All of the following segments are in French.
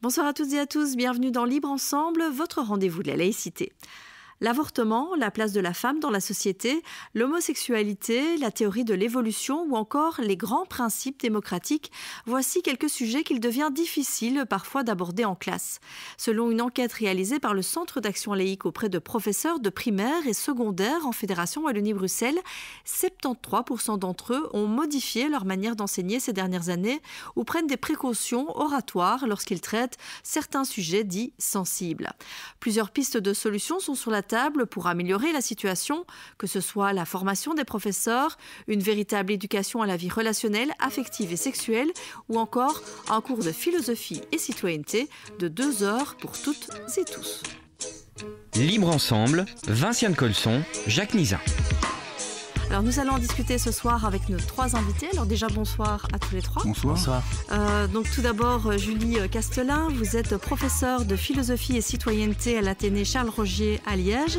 Bonsoir à toutes et à tous, bienvenue dans Libre Ensemble, votre rendez-vous de la laïcité. L'avortement, la place de la femme dans la société, l'homosexualité, la théorie de l'évolution ou encore les grands principes démocratiques, voici quelques sujets qu'il devient difficile parfois d'aborder en classe. Selon une enquête réalisée par le Centre d'action laïque auprès de professeurs de primaire et secondaire en Fédération Wallonie-Bruxelles, 73% d'entre eux ont modifié leur manière d'enseigner ces dernières années ou prennent des précautions oratoires lorsqu'ils traitent certains sujets dits sensibles. Plusieurs pistes de solutions sont sur la table pour améliorer la situation, que ce soit la formation des professeurs, une véritable éducation à la vie relationnelle, affective et sexuelle, ou encore un cours de philosophie et citoyenneté de 2 heures pour toutes et tous. Libre Ensemble, Vinciane Colson, Jacques Nizin. Alors nous allons en discuter ce soir avec nos 3 invités. Alors déjà bonsoir à tous les 3. Bonsoir. Donc tout d'abord Julie Castelin, vous êtes professeure de philosophie et citoyenneté à l'Athénée Charles Rogier à Liège.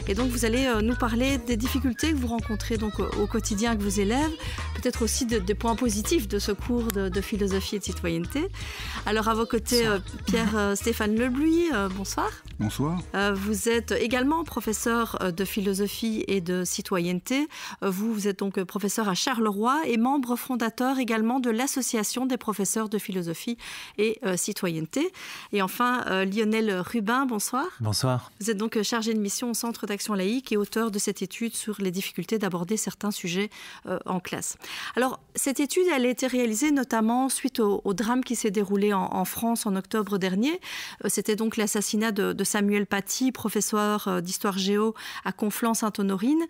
Et donc vous allez nous parler des difficultés que vous rencontrez donc au quotidien avec vos élèves, peut-être aussi des points positifs de ce cours de philosophie et de citoyenneté. Alors à vos côtés Pierre-Stéphane Lebluy, bonsoir. Bonsoir. Vous êtes également professeur de philosophie et de citoyenneté. Vous êtes donc professeur à Charleroi et membre fondateur également de l'Association des professeurs de philosophie et citoyenneté. Et enfin, Lionel Rubin, bonsoir. Bonsoir. Vous êtes donc chargé de mission au Centre d'action laïque et auteur de cette étude sur les difficultés d'aborder certains sujets en classe. Alors, cette étude, elle a été réalisée notamment suite au drame qui s'est déroulé en France en octobre dernier. C'était donc l'assassinat de Samuel Paty, professeur d'histoire géo à Conflans-Sainte-Honorine,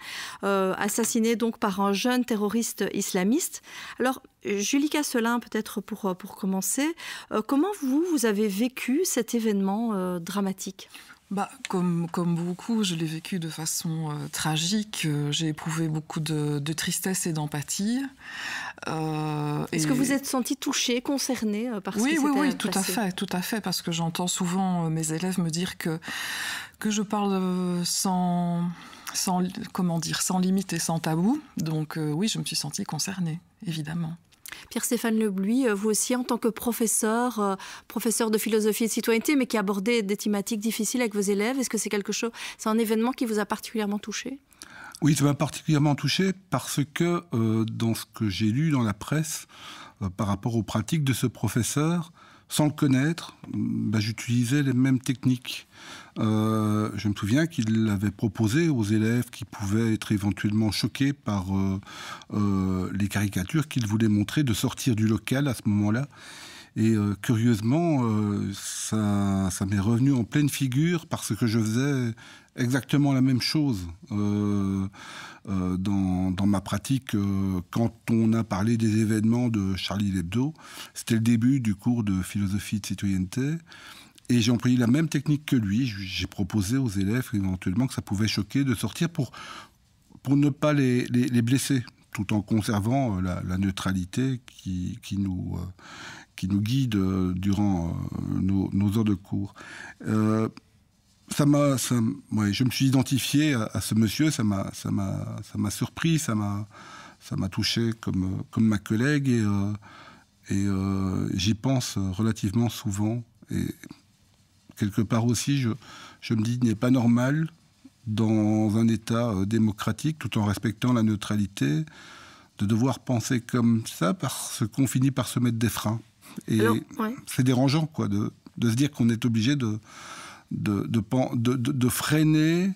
assassiné donc par un jeune terroriste islamiste. Alors, Julie Castelin, peut-être pour commencer, comment vous avez vécu cet événement dramatique ? Comme beaucoup, je l'ai vécu de façon tragique. J'ai éprouvé beaucoup de tristesse et d'empathie. Est-ce que vous êtes senti touchée, concernée par ce qui s'était passé ? Oui, tout à fait, parce que j'entends souvent mes élèves me dire que je parle sans limite et sans tabou. Donc oui, je me suis sentie concernée, évidemment. Pierre-Stéphane Lebluy, vous aussi en tant que professeur de philosophie et de citoyenneté, mais qui abordait des thématiques difficiles avec vos élèves, est-ce que c'est un événement qui vous a particulièrement touché ? Oui, ça m'a particulièrement touché parce que dans ce que j'ai lu dans la presse par rapport aux pratiques de ce professeur, sans le connaître, j'utilisais les mêmes techniques. Je me souviens qu'il avait proposé aux élèves qui pouvaient être éventuellement choqués par les caricatures qu'il voulait montrer de sortir du local à ce moment-là. Et curieusement, ça m'est revenu en pleine figure parce que je faisais exactement la même chose dans ma pratique quand on a parlé des événements de Charlie Hebdo. C'était le début du cours de philosophie de citoyenneté. Et j'ai employé la même technique que lui. J'ai proposé aux élèves éventuellement que ça pouvait choquer de sortir pour ne pas les blesser, tout en conservant la neutralité qui nous guide durant nos heures de cours. Je me suis identifié à ce monsieur, ça m'a surpris, ça m'a touché comme ma collègue et j'y pense relativement souvent. Et quelque part aussi, je me dis, il n'est pas normal dans un État démocratique, tout en respectant la neutralité, de devoir penser comme ça parce qu'on finit par se mettre des freins. Et c'est dérangeant, quoi, de se dire qu'on est obligé de freiner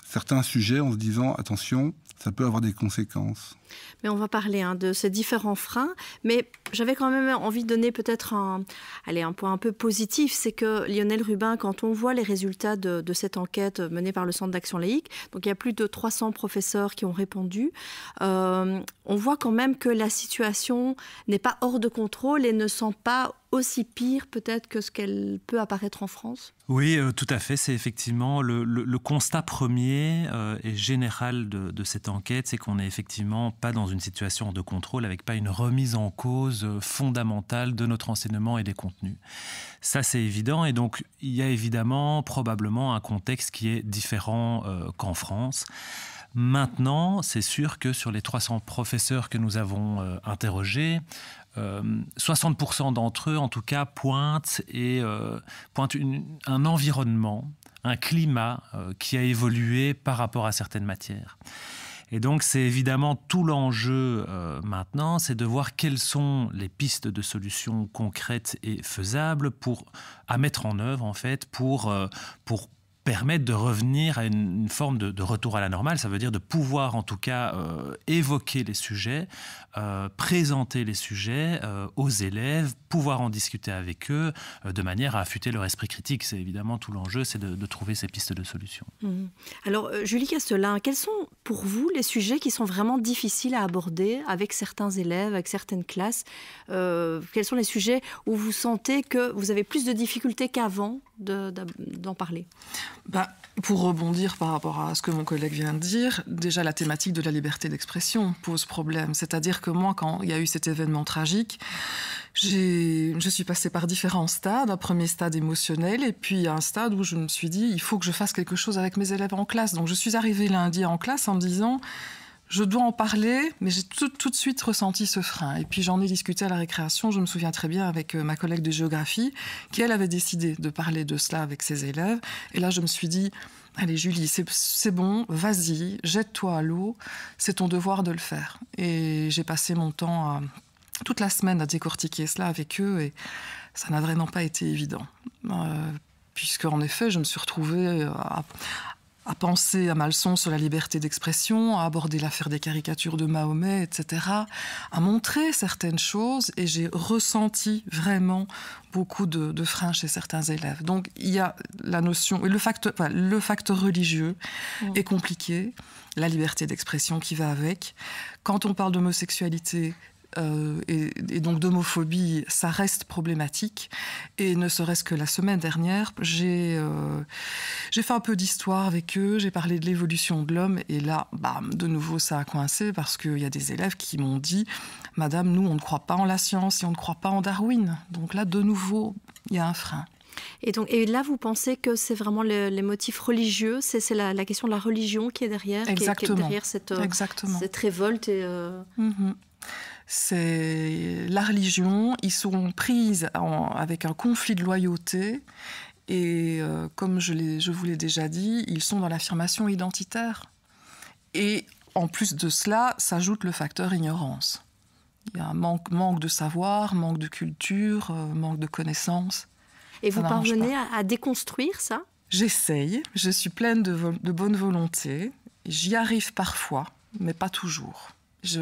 certains sujets en se disant, attention, ça peut avoir des conséquences. Mais on va parler de ces différents freins. Mais j'avais quand même envie de donner peut-être un point un peu positif. C'est que Lionel Rubin, quand on voit les résultats de cette enquête menée par le Centre d'action laïque, donc il y a plus de 300 professeurs qui ont répondu, on voit quand même que la situation n'est pas hors de contrôle et ne semble pas aussi pire peut-être que ce qu'elle peut apparaître en France. Oui, tout à fait. C'est effectivement le constat premier et général de cette enquête, c'est qu'on n'est effectivement pas dans une situation de contrôle, avec pas une remise en cause fondamentale de notre enseignement et des contenus. Ça, c'est évident. Et donc, il y a évidemment, probablement, un contexte qui est différent qu'en France. Maintenant, c'est sûr que sur les 300 professeurs que nous avons interrogés, 60% d'entre eux, en tout cas, pointent un environnement, un climat qui a évolué par rapport à certaines matières. Et donc, c'est évidemment tout l'enjeu maintenant, c'est de voir quelles sont les pistes de solutions concrètes et faisables à mettre en œuvre, en fait, pour permettre de revenir à une forme de retour à la normale. Ça veut dire de pouvoir, en tout cas, évoquer les sujets, présenter les sujets aux élèves, pouvoir en discuter avec eux de manière à affûter leur esprit critique. C'est évidemment tout l'enjeu, c'est de trouver ces pistes de solutions. Alors, Julie Castelin, quels sont pour vous les sujets qui sont vraiment difficiles à aborder avec certains élèves, avec certaines classes? Quels sont les sujets où vous sentez que vous avez plus de difficultés qu'avant d'en parler? Pour rebondir par rapport à ce que mon collègue vient de dire, déjà la thématique de la liberté d'expression pose problème. C'est-à-dire que moi, quand il y a eu cet événement tragique, je suis passée par différents stades. Un premier stade émotionnel et puis un stade où je me suis dit il faut que je fasse quelque chose avec mes élèves en classe. Donc je suis arrivée lundi en classe en me disant je dois en parler, mais j'ai tout de suite ressenti ce frein. Et puis j'en ai discuté à la récréation, je me souviens très bien, avec ma collègue de géographie, qui elle avait décidé de parler de cela avec ses élèves. Et là je me suis dit, allez Julie, c'est bon, vas-y, jette-toi à l'eau, c'est ton devoir de le faire. Et j'ai passé mon temps toute la semaine à décortiquer cela avec eux, et ça n'a vraiment pas été évident. Puisque en effet, je me suis retrouvée à penser à ma leçon sur la liberté d'expression, à aborder l'affaire des caricatures de Mahomet, etc., à montrer certaines choses, et j'ai ressenti vraiment beaucoup de freins chez certains élèves. Donc il y a la notion, le facteur religieux est compliqué, la liberté d'expression qui va avec. Quand on parle d'homosexualité, et donc d'homophobie, ça reste problématique. Et ne serait-ce que la semaine dernière, j'ai fait un peu d'histoire avec eux, j'ai parlé de l'évolution de l'homme, et là, bam, de nouveau, ça a coincé, parce qu'il y a des élèves qui m'ont dit « Madame, nous, on ne croit pas en la science et on ne croit pas en Darwin. » Donc là, de nouveau, il y a un frein. Et là, vous pensez que c'est vraiment les motifs religieux, c'est la question de la religion qui est derrière, Exactement. qui est derrière cette révolte C'est la religion, ils sont pris avec un conflit de loyauté, et comme je vous l'ai déjà dit, ils sont dans l'affirmation identitaire. Et en plus de cela, s'ajoute le facteur ignorance. Il y a un manque de savoir, manque de culture, manque de connaissances. Et vous parvenez à déconstruire ça? J'essaye, je suis pleine de bonne volonté, j'y arrive parfois, mais pas toujours. Je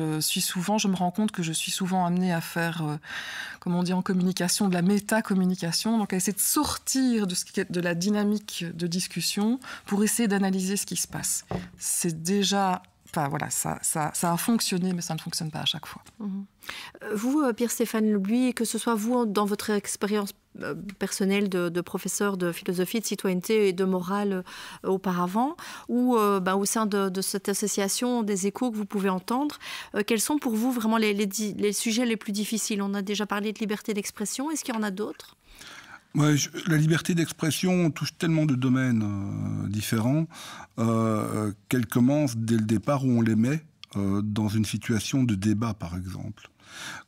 me rends compte que je suis souvent amenée à faire, comme on dit en communication, de la métacommunication, donc à essayer de sortir de la dynamique de discussion pour essayer d'analyser ce qui se passe. C'est déjà... Enfin, voilà, ça a fonctionné, mais ça ne fonctionne pas à chaque fois. Vous, Pierre-Stéphane Lebuy, que ce soit vous, dans votre expérience personnelle de professeur de philosophie, de citoyenneté et de morale auparavant, ou au sein de cette association des échos que vous pouvez entendre, quels sont pour vous vraiment les sujets les plus difficiles? On a déjà parlé de liberté d'expression, est-ce qu'il y en a d'autres? Ouais, la liberté d'expression touche tellement de domaines différents qu'elle commence dès le départ où on les met dans une situation de débat, par exemple.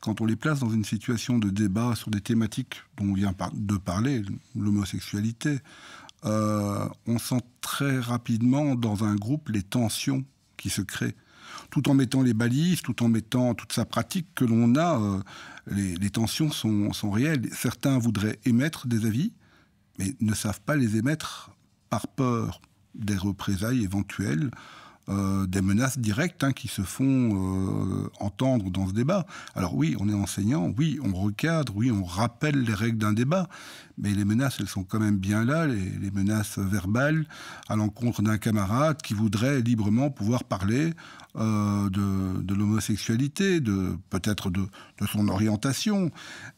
Quand on les place dans une situation de débat sur des thématiques dont on vient de parler, l'homosexualité, on sent très rapidement dans un groupe les tensions qui se créent. Tout en mettant les balises, tout en mettant toute sa pratique que l'on a, les tensions sont réelles. Certains voudraient émettre des avis, mais ne savent pas les émettre par peur des représailles éventuelles, des menaces directes qui se font entendre dans ce débat. Alors oui, on est enseignant, oui, on recadre, oui, on rappelle les règles d'un débat, mais les menaces, elles sont quand même bien là, les menaces verbales à l'encontre d'un camarade qui voudrait librement pouvoir parler de l'homosexualité, peut-être de son orientation.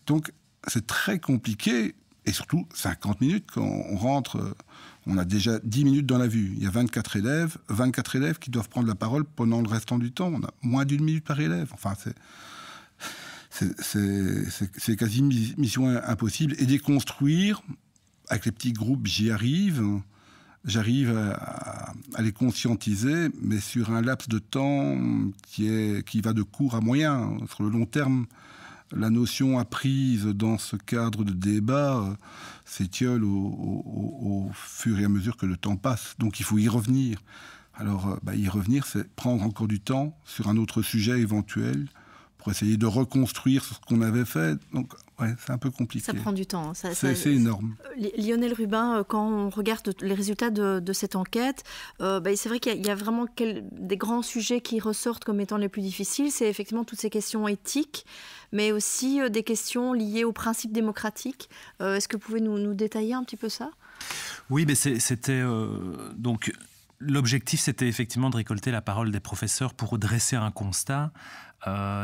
Donc c'est très compliqué, et surtout 50 minutes quand on rentre... On a déjà 10 minutes dans la vue. Il y a 24 élèves qui doivent prendre la parole pendant le restant du temps. On a moins d'une minute par élève. Enfin, c'est quasi mission impossible. Et déconstruire, avec les petits groupes, j'y arrive. j'arrive à les conscientiser, mais sur un laps de temps qui va de court à moyen. Sur le long terme, la notion apprise dans ce cadre de débat s'étiole au fur et à mesure que le temps passe. Donc il faut y revenir. Alors y revenir, c'est prendre encore du temps sur un autre sujet éventuel pour essayer de reconstruire ce qu'on avait fait. Donc ouais, c'est un peu compliqué. Ça prend du temps. C'est énorme. Lionel Rubin, quand on regarde les résultats de cette enquête, c'est vrai qu'il y a vraiment des grands sujets qui ressortent comme étant les plus difficiles. C'est effectivement toutes ces questions éthiques, mais aussi des questions liées aux principes démocratiques. Est-ce que vous pouvez nous détailler un petit peu ça ? Oui, mais c'était donc l'objectif, c'était effectivement de récolter la parole des professeurs pour dresser un constat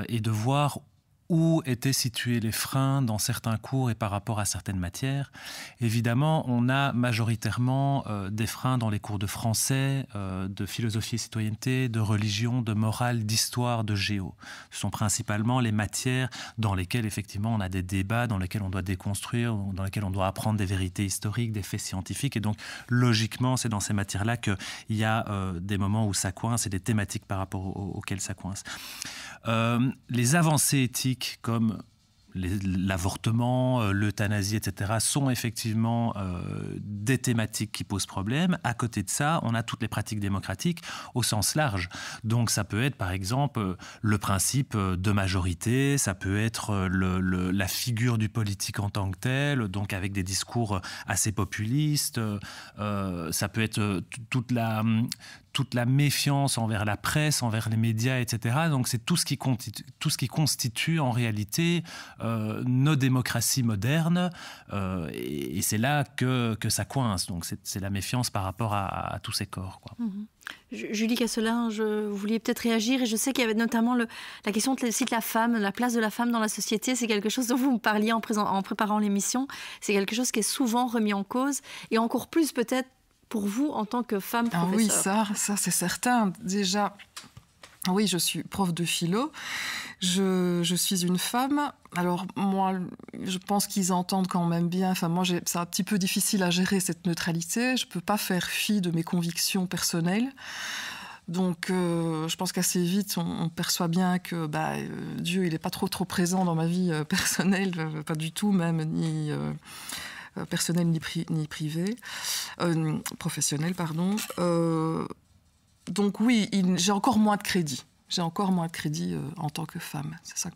et de voir où étaient situés les freins dans certains cours et par rapport à certaines matières. Évidemment, on a majoritairement des freins dans les cours de français, de philosophie et citoyenneté, de religion, de morale, d'histoire, de géo. Ce sont principalement les matières dans lesquelles, effectivement, on a des débats, dans lesquels on doit déconstruire, dans lesquels on doit apprendre des vérités historiques, des faits scientifiques. Et donc, logiquement, c'est dans ces matières-là qu'il y a des moments où ça coince et des thématiques par rapport auxquelles ça coince. Les avancées éthiques comme l'avortement, l'euthanasie, etc., sont effectivement des thématiques qui posent problème. À côté de ça, on a toutes les pratiques démocratiques au sens large. Donc ça peut être, par exemple, le principe de majorité, ça peut être la figure du politique en tant que tel, donc avec des discours assez populistes, ça peut être toute la méfiance envers la presse, envers les médias, etc. Donc c'est tout ce qui constitue en réalité nos démocraties modernes, et c'est là que ça coince. Donc c'est la méfiance par rapport à tous ces corps, quoi. Julie Casselin, vous vouliez peut-être réagir, et je sais qu'il y avait notamment la question de la femme, la place de la femme dans la société. C'est quelque chose dont vous me parliez en préparant l'émission. C'est quelque chose qui est souvent remis en cause, et encore plus peut-être pour vous en tant que femme professeure. Oui, ça c'est certain. Déjà, oui, je suis prof de philo. Je suis une femme. Alors moi, je pense qu'ils entendent quand même bien. Enfin, moi, c'est un petit peu difficile à gérer cette neutralité. Je peux pas faire fi de mes convictions personnelles. Donc, je pense qu'assez vite, on perçoit bien que Dieu, il n'est pas trop présent dans ma vie personnelle, pas du tout même, ni personnelle ni privée, professionnelle, pardon. Donc oui, j'ai encore moins de crédit. J'ai encore moins de crédit en tant que femme. C'est ça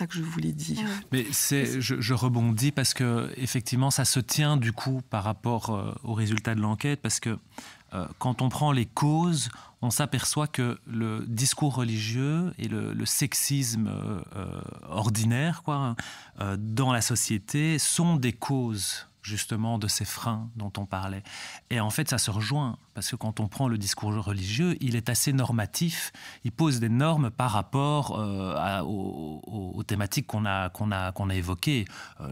que je voulais dire. Mais je rebondis parce que effectivement, ça se tient du coup par rapport aux résultats de l'enquête, parce que quand on prend les causes, on s'aperçoit que le discours religieux et le sexisme ordinaire, dans la société, sont des causes justement de ces freins dont on parlait. Et en fait, ça se rejoint, parce que quand on prend le discours religieux, il est assez normatif, il pose des normes par rapport aux thématiques qu'on a évoquées,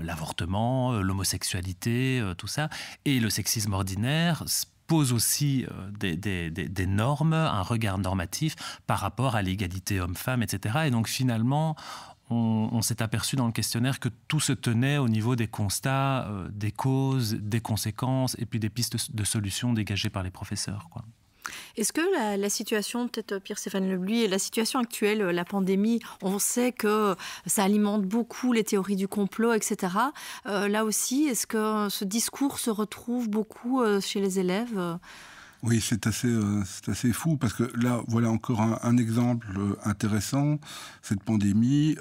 l'avortement, l'homosexualité, tout ça, et le sexisme ordinaire pose aussi des normes, un regard normatif par rapport à l'égalité homme-femme, etc. Et donc finalement, on s'est aperçu dans le questionnaire que tout se tenait au niveau des constats, des causes, des conséquences, et puis des pistes de solutions dégagées par les professeurs, quoi. Est-ce que la situation, peut-être Pierre-Stéphane Lebluy, la situation actuelle, la pandémie, on sait que ça alimente beaucoup les théories du complot, etc. Là aussi, est-ce que ce discours se retrouve beaucoup chez les élèves ? Oui, c'est assez fou, parce que là, voilà encore un exemple intéressant. Cette pandémie,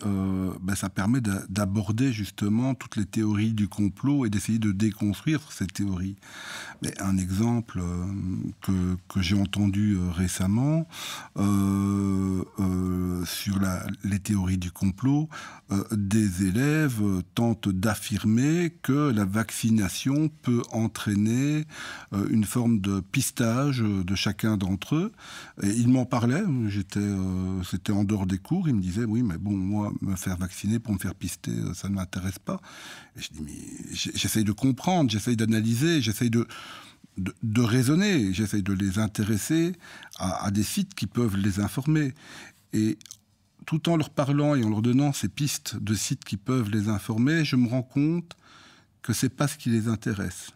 ça permet d'aborder justement toutes les théories du complot et d'essayer de déconstruire cette théorie. Mais un exemple que j'ai entendu récemment sur les théories du complot, des élèves tentent d'affirmer que la vaccination peut entraîner une forme de pistage de chacun d'entre eux. Et ils m'en parlaient, c'était en dehors des cours, ils me disaient, oui, mais bon, moi, me faire vacciner pour me faire pister, ça ne m'intéresse pas. Et je dis, mais j'essaye de comprendre, j'essaye d'analyser, j'essaye de raisonner, j'essaye de les intéresser à des sites qui peuvent les informer. Et tout en leur parlant et en leur donnant ces pistes de sites qui peuvent les informer, je me rends compte que c'est pas ce qui les intéresse.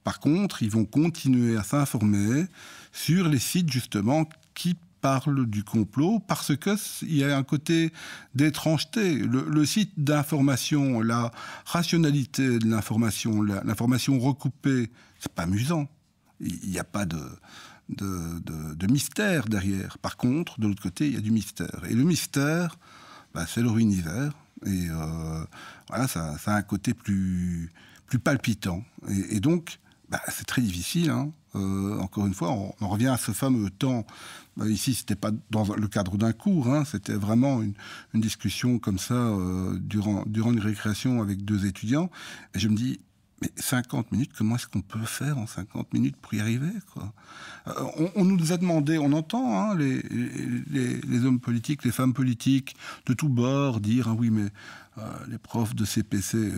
Par contre, ils vont continuer à s'informer sur les sites, justement, qui parlent du complot, parce qu'il y a un côté d'étrangeté. Le site d'information, la rationalité de l'information, l'information recoupée, c'est pas amusant. Il n'y a pas de mystère derrière. Par contre, de l'autre côté, il y a du mystère. Et le mystère, c'est leur univers. Et voilà, ça a un côté plus palpitant. Et donc, c'est très difficile. Hein. Encore une fois, on revient à ce fameux temps. Ici, ce n'était pas dans le cadre d'un cours. Hein. C'était vraiment une discussion comme ça durant une récréation avec 2 étudiants. Et je me dis, mais 50 minutes, comment est-ce qu'on peut faire en 50 minutes pour y arriver, quoi ? On nous a demandé, on entend hein, les hommes politiques, les femmes politiques de tous bords dire ah oui, mais les profs de CPC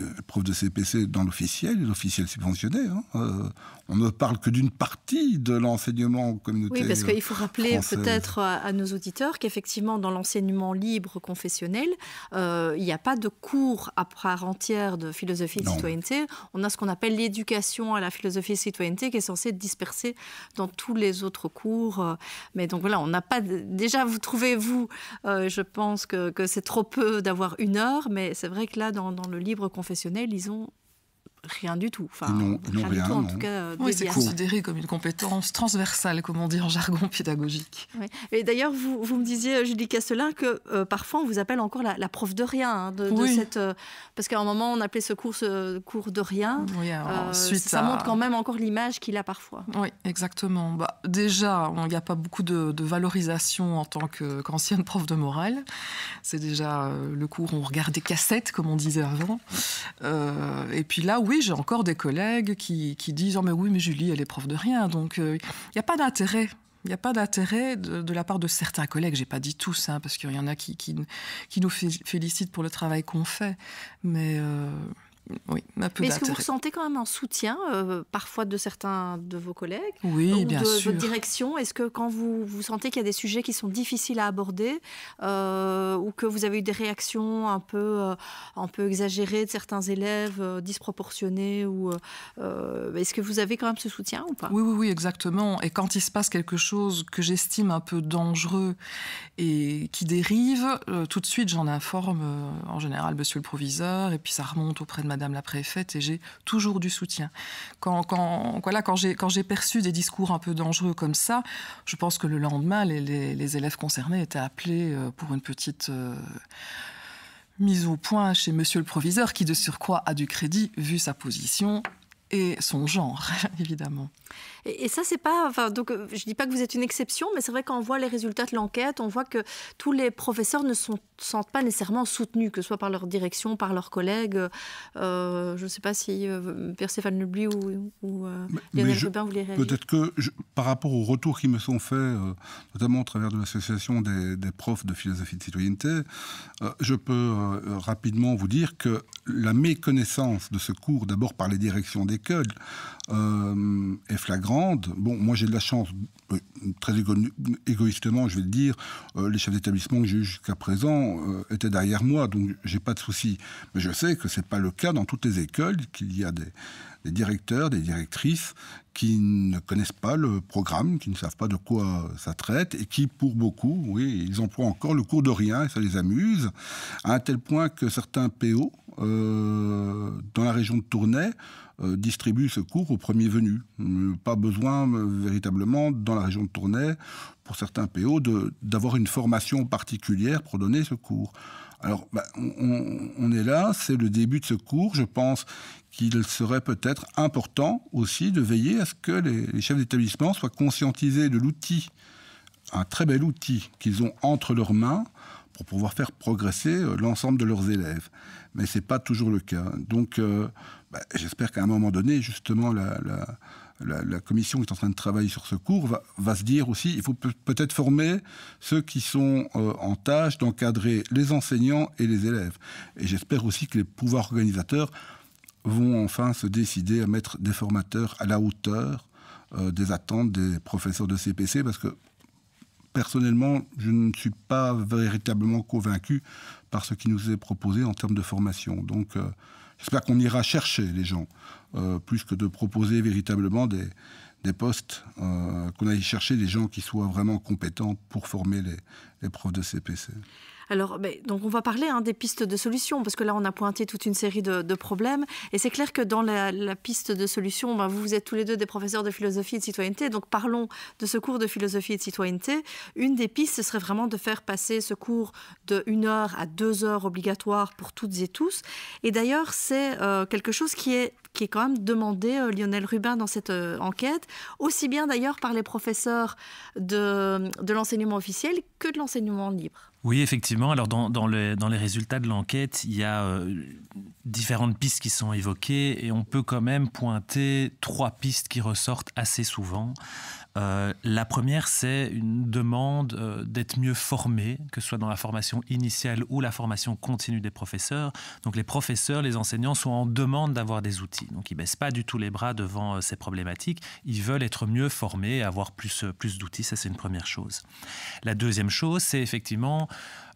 dans l'officiel subventionné. Hein, on ne parle que d'une partie de l'enseignement communautaire. Oui, parce qu'il faut rappeler française. peut-être à nos auditeurs qu'effectivement, dans l'enseignement libre confessionnel, il n'y a pas de cours à part entière de philosophie et de citoyenneté. On a ce qu'on appelle l'éducation à la philosophie et citoyenneté qui est censée être dispersée dans tous les autres cours. Mais donc voilà, on n'a pas... Déjà, vous trouvez, je pense que c'est trop peu d'avoir 1 heure, mais c'est vrai que là, dans le libre confessionnel, ils ont rien du tout. Enfin, rien du tout, en tout cas. Oui, c'est considéré comme une compétence transversale, comme on dit en jargon pédagogique. Oui. Et d'ailleurs, vous me disiez, Julie Castelin, que parfois on vous appelle encore la prof de rien. Hein, de cette, parce qu'à un moment, on appelait ce cours de rien. Oui, ça montre quand même encore l'image qu'il a parfois. Oui, exactement. Déjà, il n'y a pas beaucoup de valorisation en tant qu'ancienne prof de morale. C'est déjà le cours où on regarde des cassettes, comme on disait avant. Et puis là, oui, j'ai encore des collègues qui disent « Oh mais oui, mais Julie, elle est prof de rien ». Donc, il n'y a pas d'intérêt. Il n'y a pas d'intérêt de la part de certains collègues. Je n'ai pas dit tous, hein, parce qu'il y en a qui nous félicitent pour le travail qu'on fait. Mais oui, un peu d'intérêt. Mais est-ce que vous ressentez quand même un soutien, parfois, de certains de vos collègues ? Oui, bien sûr. Ou de votre direction ? Est-ce que quand vous sentez qu'il y a des sujets qui sont difficiles à aborder, ou que vous avez eu des réactions un peu exagérées de certains élèves, disproportionnées, est-ce que vous avez quand même ce soutien ou pas ? Oui, exactement. Et quand il se passe quelque chose que j'estime un peu dangereux et qui dérive, tout de suite, j'en informe en général monsieur le proviseur, et puis ça remonte auprès de madame la préfète, et j'ai toujours du soutien. Quand j'ai perçu des discours un peu dangereux comme ça, je pense que le lendemain, les élèves concernés étaient appelés pour une petite mise au point chez monsieur le proviseur, qui de surcroît a du crédit, vu sa position et son genre, évidemment. Et ça, c'est pas... donc, je dis pas que vous êtes une exception, mais c'est vrai quand on voit les résultats de l'enquête, on voit que tous les professeurs ne se sentent pas nécessairement soutenus, que ce soit par leur direction, par leurs collègues. Je ne sais pas si Pierre-Stéphane Leblis ou Lionel Rubin voulaient réagir. Peut-être que, par rapport aux retours qui me sont faits, notamment au travers de l'association des profs de philosophie de citoyenneté, je peux rapidement vous dire que la méconnaissance de ce cours, d'abord par les directions d'école, est flagrante. Bon, moi j'ai de la chance, très égoïstement je vais le dire, les chefs d'établissement que j'ai eu jusqu'à présent étaient derrière moi, donc j'ai pas de souci. Mais je sais que c'est pas le cas dans toutes les écoles, qu'il y a des directeurs, des directrices qui ne connaissent pas le programme, qui ne savent pas de quoi ça traite, et qui, pour beaucoup, oui, ils emploient encore le cours de rien, et ça les amuse, à un tel point que certains PO, dans la région de Tournai, distribuent ce cours aux premiers venus. Pas besoin, véritablement, dans la région de Tournai, pour certains PO, d'avoir une formation particulière pour donner ce cours. Alors, on est là, c'est le début de ce cours. Je pense qu'il serait peut-être important aussi de veiller à ce que les chefs d'établissement soient conscientisés de l'outil, un très bel outil qu'ils ont entre leurs mains pour pouvoir faire progresser l'ensemble de leurs élèves. Mais ce n'est pas toujours le cas. Donc, j'espère qu'à un moment donné, justement, la commission qui est en train de travailler sur ce cours va se dire aussi, il faut peut-être former ceux qui sont en tâche d'encadrer les enseignants et les élèves. Et j'espère aussi que les pouvoirs organisateurs vont enfin se décider à mettre des formateurs à la hauteur des attentes des professeurs de CPC, parce que personnellement, je ne suis pas véritablement convaincu par ce qui nous est proposé en termes de formation. Donc, J'espère qu'on ira chercher les gens, plus que de proposer véritablement des postes, qu'on aille chercher des gens qui soient vraiment compétents pour former les profs de CPC. Alors, donc on va parler des pistes de solutions, parce que là, on a pointé toute une série de problèmes. Et c'est clair que dans la piste de solutions, vous êtes tous les deux des professeurs de philosophie et de citoyenneté. Donc, parlons de ce cours de philosophie et de citoyenneté. Une des pistes, ce serait vraiment de faire passer ce cours de 1 heure à 2 heures obligatoire pour toutes et tous. Et d'ailleurs, c'est quelque chose qui est quand même demandé, Lionel Rubin, dans cette enquête, aussi bien d'ailleurs par les professeurs de l'enseignement officiel que de l'enseignement libre. Oui, effectivement. Alors, dans les résultats de l'enquête, il y a différentes pistes qui sont évoquées et on peut quand même pointer 3 pistes qui ressortent assez souvent. La première, c'est une demande d'être mieux formé, que ce soit dans la formation initiale ou la formation continue des professeurs. Donc les professeurs, les enseignants sont en demande d'avoir des outils. Donc ils ne baissent pas du tout les bras devant ces problématiques. Ils veulent être mieux formés, avoir plus d'outils. Ça, c'est une première chose. La deuxième chose, c'est effectivement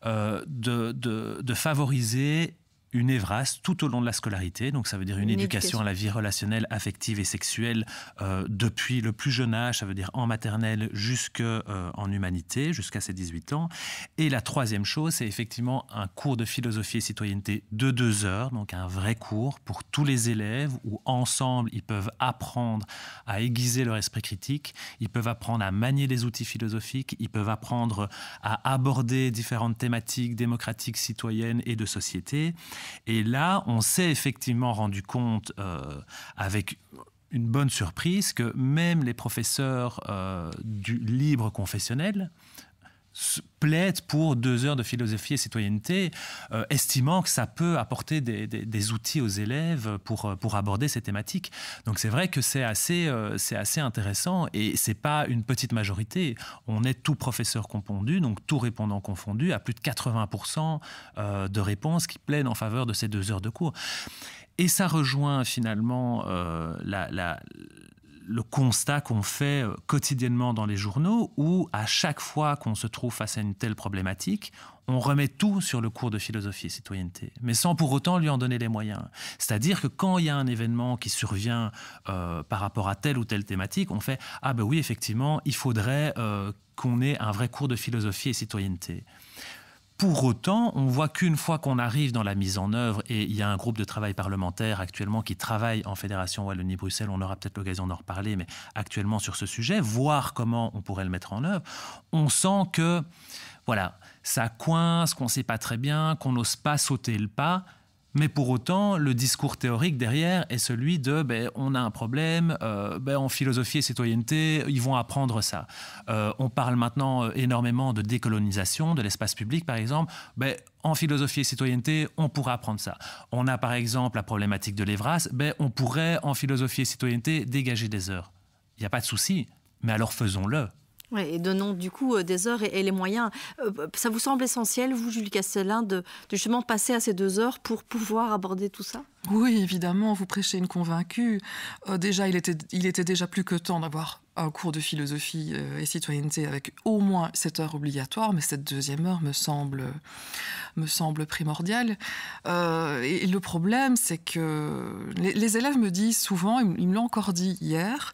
de favoriser une EVRAS tout au long de la scolarité, donc ça veut dire une éducation à la vie relationnelle, affective et sexuelle depuis le plus jeune âge, ça veut dire en maternelle jusqu'en humanité, jusqu'à ses 18 ans. Et la troisième chose, c'est effectivement un cours de philosophie et citoyenneté de 2 heures, donc un vrai cours pour tous les élèves où ensemble ils peuvent apprendre à aiguiser leur esprit critique, ils peuvent apprendre à manier les outils philosophiques, ils peuvent apprendre à aborder différentes thématiques démocratiques, citoyennes et de société. Et là, on s'est effectivement rendu compte, avec une bonne surprise, que même les professeurs du libre confessionnel plaident pour 2 heures de philosophie et citoyenneté, estimant que ça peut apporter des outils aux élèves pour aborder ces thématiques. Donc c'est vrai que c'est assez intéressant et c'est pas une petite majorité. On est tout professeur confondu, donc tout répondant confondu, à plus de 80% de réponses qui plaident en faveur de ces 2 heures de cours. Et ça rejoint finalement le constat qu'on fait quotidiennement dans les journaux où, à chaque fois qu'on se trouve face à une telle problématique, on remet tout sur le cours de philosophie et citoyenneté, mais sans pour autant lui en donner les moyens. C'est-à-dire que quand il y a un événement qui survient par rapport à telle ou telle thématique, on fait « Ah ben oui, effectivement, il faudrait qu'on ait un vrai cours de philosophie et citoyenneté ». Pour autant, on voit qu'une fois qu'on arrive dans la mise en œuvre, et il y a un groupe de travail parlementaire actuellement qui travaille en Fédération Wallonie-Bruxelles, on aura peut-être l'occasion d'en reparler, mais actuellement sur ce sujet, voir comment on pourrait le mettre en œuvre, on sent que voilà, ça coince, qu'on ne sait pas très bien, qu'on n'ose pas sauter le pas. Mais pour autant, le discours théorique derrière est celui de on a un problème, en philosophie et citoyenneté, ils vont apprendre ça. On parle maintenant énormément de décolonisation de l'espace public, par exemple. En philosophie et citoyenneté, on pourra apprendre ça. On a par exemple la problématique de l'EVRAS, on pourrait en philosophie et citoyenneté dégager des heures. Il n'y a pas de souci, mais alors faisons-le. Oui, et donnons du coup des heures et les moyens. Ça vous semble essentiel, vous, Julie Castellin, de justement passer à ces 2 heures pour pouvoir aborder tout ça ? Oui, évidemment, vous prêchez une convaincue. Déjà, il était déjà plus que temps d'avoir un cours de philosophie et citoyenneté avec au moins 7 heures obligatoires, mais cette 2e heure me semble primordiale. Et le problème, c'est que les élèves me disent souvent, ils me l'ont encore dit hier,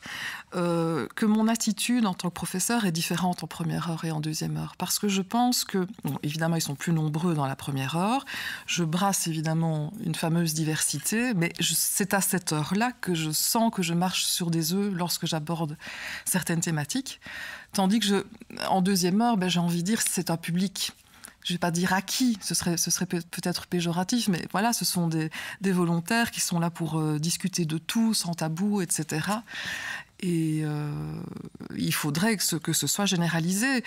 que mon attitude en tant que professeur est différente en 1re heure et en 2e heure. Parce que je pense que, évidemment, ils sont plus nombreux dans la 1re heure. Je brasse évidemment une fameuse diversité, mais c'est à cette heure-là que je sens que je marche sur des œufs lorsque j'aborde certaines thématiques. Tandis que en 2e heure, j'ai envie de dire, c'est un public, je ne vais pas dire acquis, ce serait peut-être péjoratif, mais voilà, ce sont des volontaires qui sont là pour discuter de tout, sans tabou, etc. Et il faudrait que ce soit généralisé.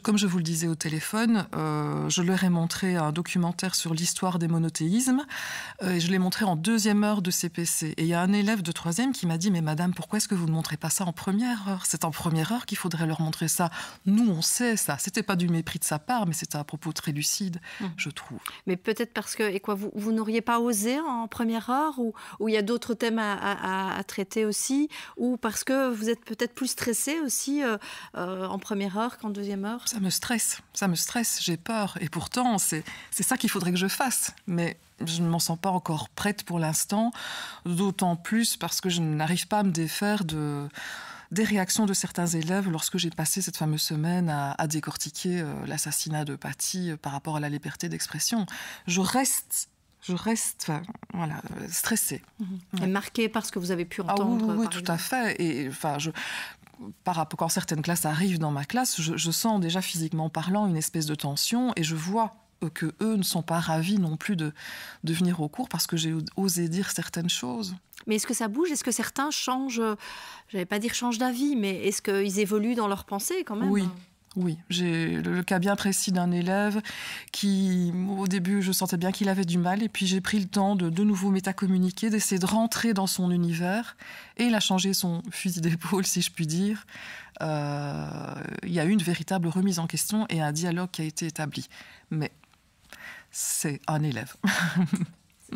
Comme je vous le disais au téléphone, je leur ai montré un documentaire sur l'histoire des monothéismes. Et je l'ai montré en 2e heure de CPC. Et il y a un élève de 3e qui m'a dit « Mais madame, pourquoi est-ce que vous ne montrez pas ça en 1re heure ? C'est en 1re heure qu'il faudrait leur montrer ça. Nous, on sait ça. » C'était pas du mépris de sa part, mais c'était un propos très lucide, je trouve. Mais peut-être parce que vous n'auriez pas osé en 1re heure, ou il y a d'autres thèmes à traiter aussi, ou parce que que vous êtes peut-être plus stressé aussi en première heure qu'en deuxième heure? Ça me stresse, j'ai peur. Et pourtant, c'est ça qu'il faudrait que je fasse. Mais je ne m'en sens pas encore prête pour l'instant, d'autant plus parce que je n'arrive pas à me défaire des réactions de certains élèves lorsque j'ai passé cette fameuse semaine à décortiquer l'assassinat de Paty par rapport à la liberté d'expression. Je reste stressée. Et marquée par ce que vous avez pu entendre. Oui, tout à fait. Et par rapport, quand certaines classes arrivent dans ma classe, je sens déjà physiquement parlant une espèce de tension et je vois que eux ne sont pas ravis non plus de venir au cours parce que j'ai osé dire certaines choses. Mais est-ce que ça bouge? Est-ce que certains changent, je n'allais pas dire changent d'avis, mais est-ce qu'ils évoluent dans leurs pensées quand même? Oui, j'ai le cas bien précis d'un élève qui, au début, je sentais bien qu'il avait du mal, et puis j'ai pris le temps de nouveau métacommuniquer, d'essayer de rentrer dans son univers, et il a changé son fusil d'épaule, si je puis dire. Il y a eu une véritable remise en question et un dialogue qui a été établi. Mais c'est un élève.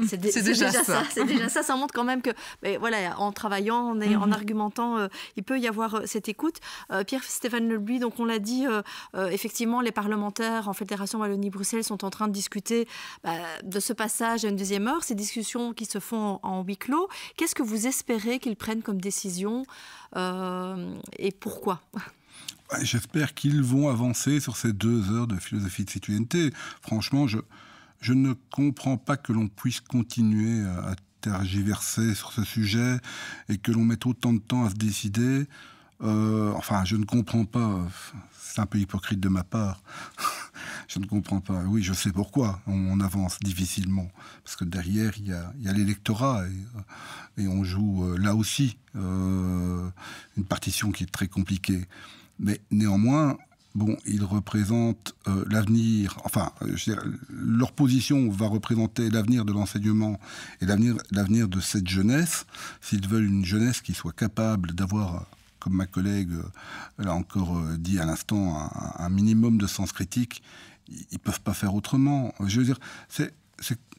C'est déjà ça. C'est déjà ça. Ça montre quand même que, mais voilà, en travaillant, en argumentant, il peut y avoir cette écoute. Pierre-Stéphane Lebuy, donc on l'a dit, effectivement, les parlementaires en Fédération Wallonie-Bruxelles sont en train de discuter de ce passage à une deuxième heure. Ces discussions qui se font en huis clos. Qu'est-ce que vous espérez qu'ils prennent comme décision et pourquoi? J'espère qu'ils vont avancer sur ces 2 heures de philosophie de citoyenneté. Franchement, je ne comprends pas que l'on puisse continuer à tergiverser sur ce sujet et que l'on mette autant de temps à se décider. Je ne comprends pas. C'est un peu hypocrite de ma part. Je ne comprends pas. Oui, je sais pourquoi. On avance difficilement. Parce que derrière, il y a l'électorat. Et on joue là aussi une partition qui est très compliquée. Mais néanmoins, ils représentent l'avenir. Leur position va représenter l'avenir de l'enseignement et l'avenir de cette jeunesse. S'ils veulent une jeunesse qui soit capable d'avoir, comme ma collègue l'a encore dit à l'instant, un minimum de sens critique, ils ne peuvent pas faire autrement. Je veux dire, c'est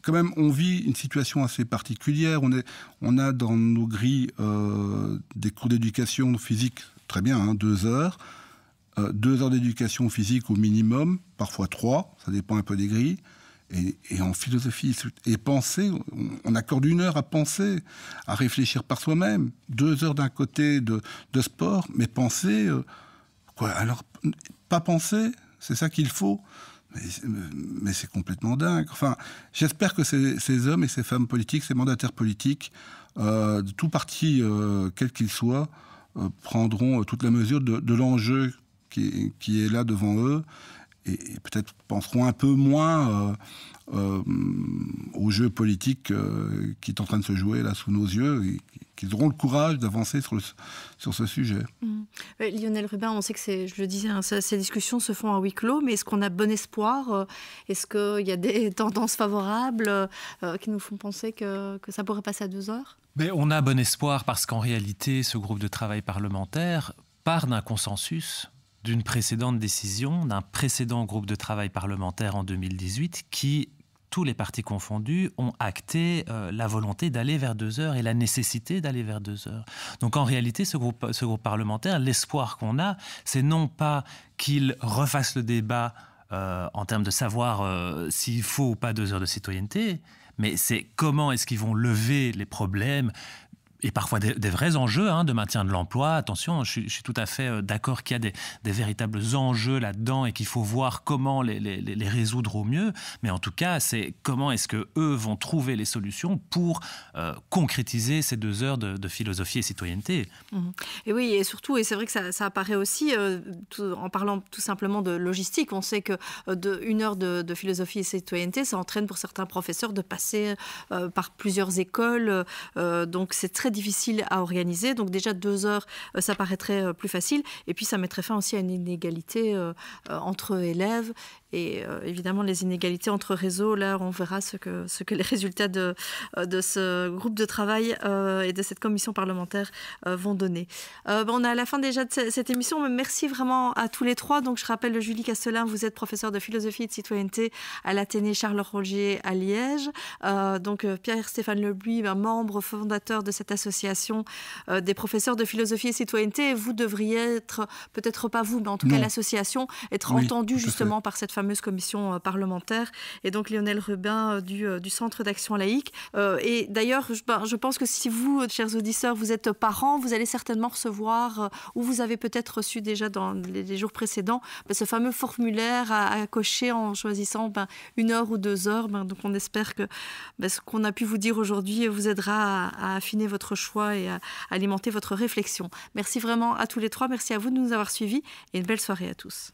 quand même, on vit une situation assez particulière. On a dans nos grilles des cours d'éducation physique, très bien, 2 heures. 2 heures d'éducation physique au minimum, parfois 3, ça dépend un peu des grilles. Et en philosophie et pensée, on accorde 1 heure à penser, à réfléchir par soi-même. 2 heures d'un côté de sport, mais penser... Alors, pas penser, c'est ça qu'il faut. Mais c'est complètement dingue. J'espère que ces hommes et ces femmes politiques, ces mandataires politiques, de tout parti, quel qu'il soit, prendront toute la mesure de l'enjeu qui est là devant eux et peut-être penseront un peu moins au jeu politique qui est en train de se jouer là sous nos yeux et qu'ils auront le courage d'avancer sur ce sujet. Lionel Rubin, on sait que je le disais, ces discussions se font à huis clos, mais est-ce qu'on a bon espoir? Est-ce qu'il y a des tendances favorables qui nous font penser que ça pourrait passer à 2 heures? Mais on a bon espoir parce qu'en réalité, ce groupe de travail parlementaire part d'un consensus d'une précédente décision, d'un précédent groupe de travail parlementaire en 2018 qui, tous les partis confondus, ont acté la volonté d'aller vers 2 heures et la nécessité d'aller vers 2 heures. Donc en réalité, ce groupe parlementaire, l'espoir qu'on a, c'est non pas qu'il refasse le débat en termes de savoir s'il faut ou pas 2 heures de citoyenneté, mais c'est comment est-ce qu'ils vont lever les problèmes et parfois des vrais enjeux de maintien de l'emploi. Attention, je suis tout à fait d'accord qu'il y a des véritables enjeux là-dedans et qu'il faut voir comment les résoudre au mieux. Mais en tout cas, c'est comment est-ce qu'eux vont trouver les solutions pour concrétiser ces 2 heures de philosophie et citoyenneté. Et oui, et surtout, et c'est vrai que ça apparaît aussi, en parlant tout simplement de logistique, on sait que 1 heure de philosophie et citoyenneté, ça entraîne pour certains professeurs de passer par plusieurs écoles. Donc c'est très difficile à organiser. Donc déjà 2 heures, ça paraîtrait plus facile. Et puis ça mettrait fin aussi à une inégalité entre élèves Et évidemment, les inégalités entre réseaux, là, on verra ce que les résultats de ce groupe de travail et de cette commission parlementaire vont donner. On est à la fin déjà de cette émission. Merci vraiment à tous les trois. Donc, je rappelle, Julie Castelin, vous êtes professeure de philosophie et de citoyenneté à l'Athénée Charles-Roger à Liège. Donc, Pierre-Stéphane Lebuy, membre fondateur de cette association des professeurs de philosophie et citoyenneté. Et vous devriez être, peut-être pas vous, mais en tout cas l'association, être entendu justement par cette fameuse commission parlementaire. Et donc Lionel Rubin du Centre d'action laïque. Et d'ailleurs, je pense que si vous, chers auditeurs, vous êtes parents, vous allez certainement recevoir, ou vous avez peut-être reçu déjà dans les jours précédents, ce fameux formulaire à cocher en choisissant 1 heure ou 2 heures. Donc on espère que ce qu'on a pu vous dire aujourd'hui vous aidera à affiner votre choix et à alimenter votre réflexion. Merci vraiment à tous les trois. Merci à vous de nous avoir suivis et une belle soirée à tous.